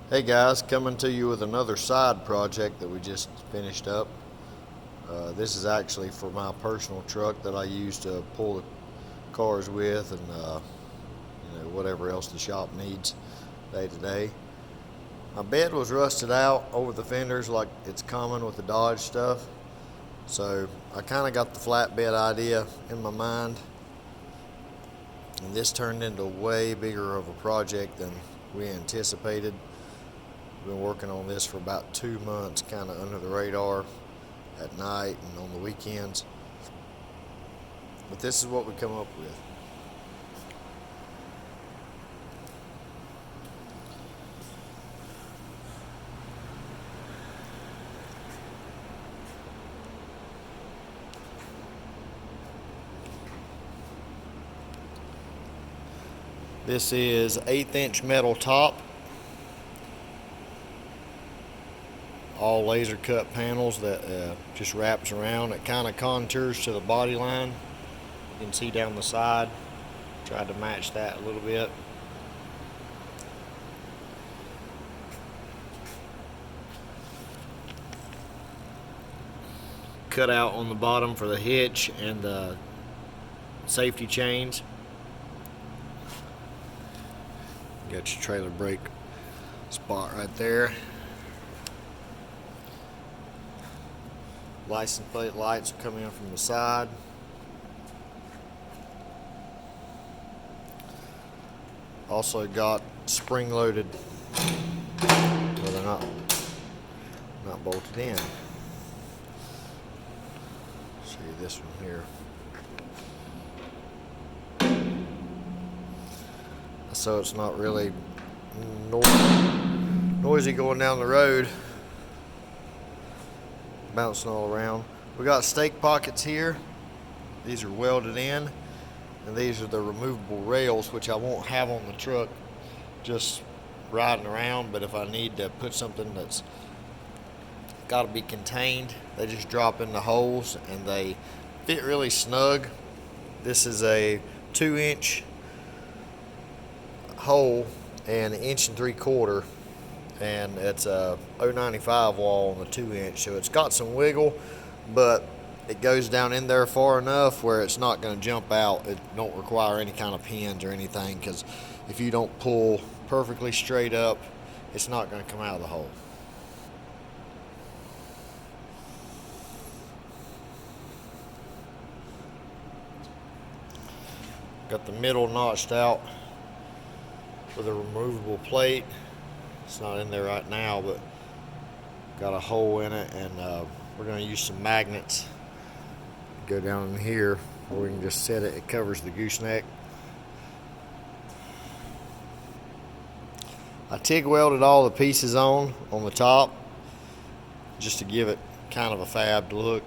Hey guys, coming to you with another side project that we just finished up. This is actually for my personal truck that I use to pull the cars with and whatever else the shop needs day to day. My bed was rusted out over the fenders like it's common with the Dodge stuff. So I kind of got the flatbed idea in my mind. And this turned into way bigger of a project than we anticipated. Been working on this for about 2 months, kind of under the radar at night and on the weekends. But this is what we come up with. This is 1/8" metal top. All laser cut panels that just wraps around. It kind of contours to the body line. You can see down the side. Tried to match that a little bit. Cut out on the bottom for the hitch and the safety chains. Got your trailer brake spot right there. License plate lights will come in from the side. Also got spring loaded, well, they're not bolted in. Show you this one here. So it's not really noisy going down the road. Bouncing all around. We got stake pockets here. These are welded in, and these are the removable rails, which I won't have on the truck just riding around, but if I need to put something that's got to be contained, they just drop in the holes and they fit really snug. This is a 2-inch hole and 1 3/4 inch, and it's a 095 wall on the 2-inch, so it's got some wiggle, but it goes down in there far enough where it's not going to jump out. It don't require any kind of pins or anything, because if you don't pull perfectly straight up, it's not going to come out of the hole. Got the middle notched out with a removable plate. It's not in there right now, but got a hole in it, and we're going to use some magnets. Go down in here where we can just set it. It covers the gooseneck. I TIG welded all the pieces on the top just to give it kind of a fabbed look.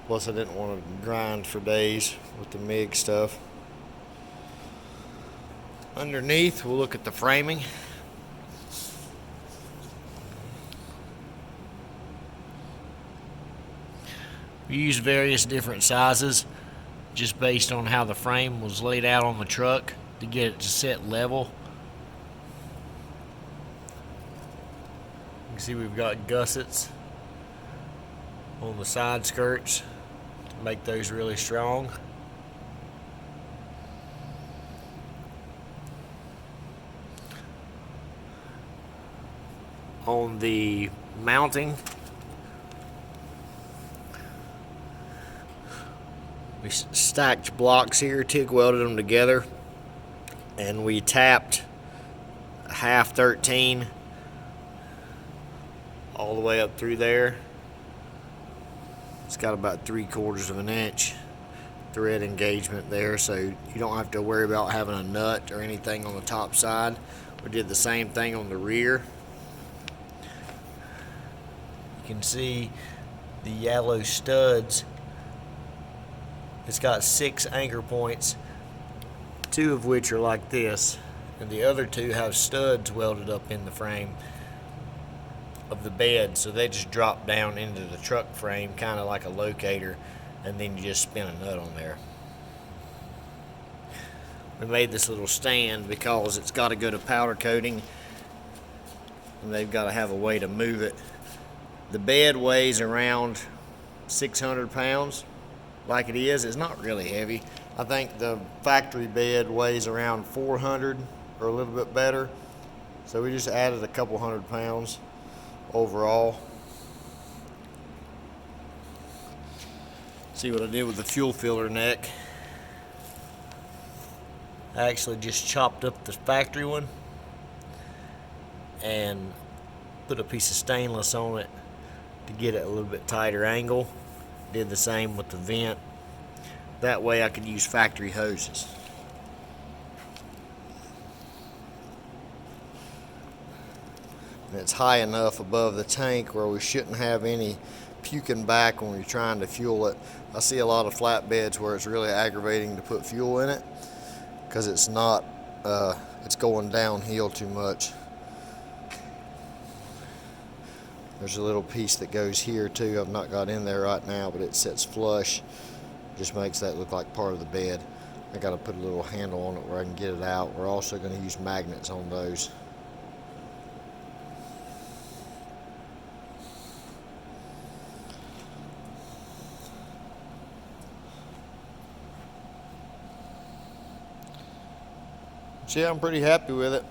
Plus I didn't want to grind for days with the MIG stuff. Underneath, we'll look at the framing. We used various different sizes just based on how the frame was laid out on the truck to get it to sit level. You can see we've got gussets on the side skirts to make those really strong. On the mounting, we stacked blocks here, TIG welded them together, and we tapped half 13 all the way up through there. It's got about 3/4 inch thread engagement there, so you don't have to worry about having a nut or anything on the top side. We did the same thing on the rear. You can see the yellow studs. It's got 6 anchor points, 2 of which are like this, and the other 2 have studs welded up in the frame of the bed, so they just drop down into the truck frame, kind of like a locator, and then you just spin a nut on there. We made this little stand because it's got to go to powder coating and they've got to have a way to move it. The bed weighs around 600 pounds like it is. It's not really heavy. I think the factory bed weighs around 400 or a little bit better. So we just added a couple 100 pounds overall. See what I did with the fuel filler neck? I actually just chopped up the factory one and put a piece of stainless on it to get it a little bit tighter angle. Did the same with the vent. That way I could use factory hoses. And it's high enough above the tank where we shouldn't have any puking back when we're trying to fuel it. I see a lot of flatbeds where it's really aggravating to put fuel in it because it's not, it's going downhill too much. There's a little piece that goes here too. I've not got in there right now, but it sits flush. Just makes that look like part of the bed. I got to put a little handle on it where I can get it out. We're also going to use magnets on those. So yeah, I'm pretty happy with it.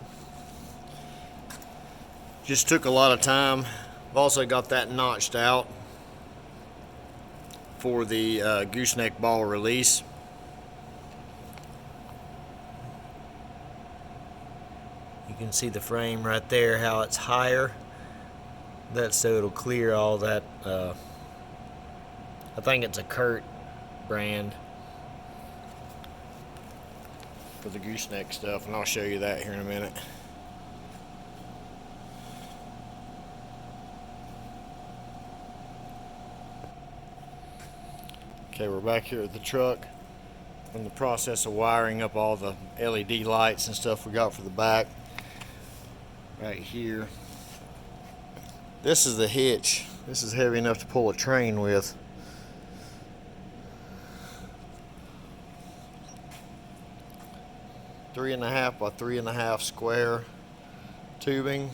Just took a lot of time. I've also got that notched out for the gooseneck ball release. You can see the frame right there, how it's higher. That's so it'll clear all that. I think it's a Kurt brand for the gooseneck stuff, and I'll show you that here in a minute. Okay, we're back here at the truck in the process of wiring up all the LED lights and stuff we got for the back. Right here. This is the hitch. This is heavy enough to pull a train with. 3.5 by 3.5 square tubing,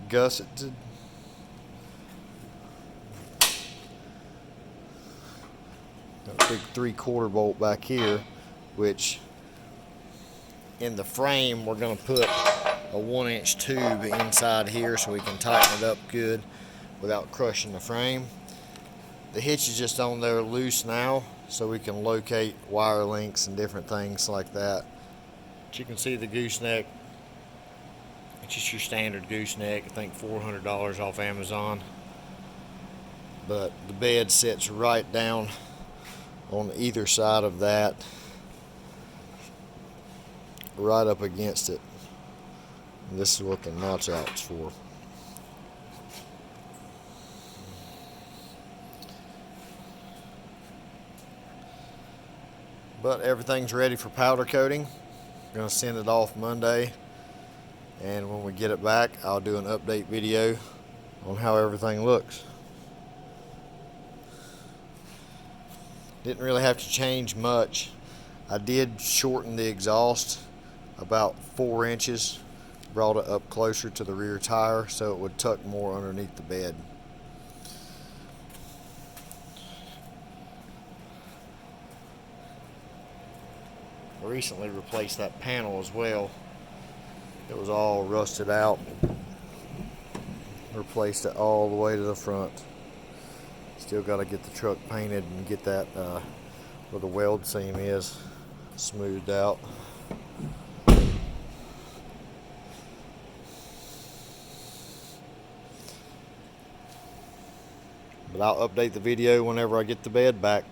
gusseted. Got a big 3/4 bolt back here, which in the frame we're going to put a 1-inch tube inside here so we can tighten it up good without crushing the frame. The hitch is just on there loose now so we can locate wire links and different things like that. But you can see the gooseneck. It's just your standard gooseneck. I think $400 off Amazon. But the bed sits right down on either side of that, right up against it. And this is what the notch out's for. But everything's ready for powder coating. We're going to send it off Monday, and when we get it back, I'll do an update video on how everything looks. Didn't really have to change much. I did shorten the exhaust about 4 inches, brought it up closer to the rear tire so it would tuck more underneath the bed. I recently replaced that panel as well. It was all rusted out. Replaced it all the way to the front. Still got to get the truck painted and get that where the weld seam is smoothed out. But I'll update the video whenever I get the bed back.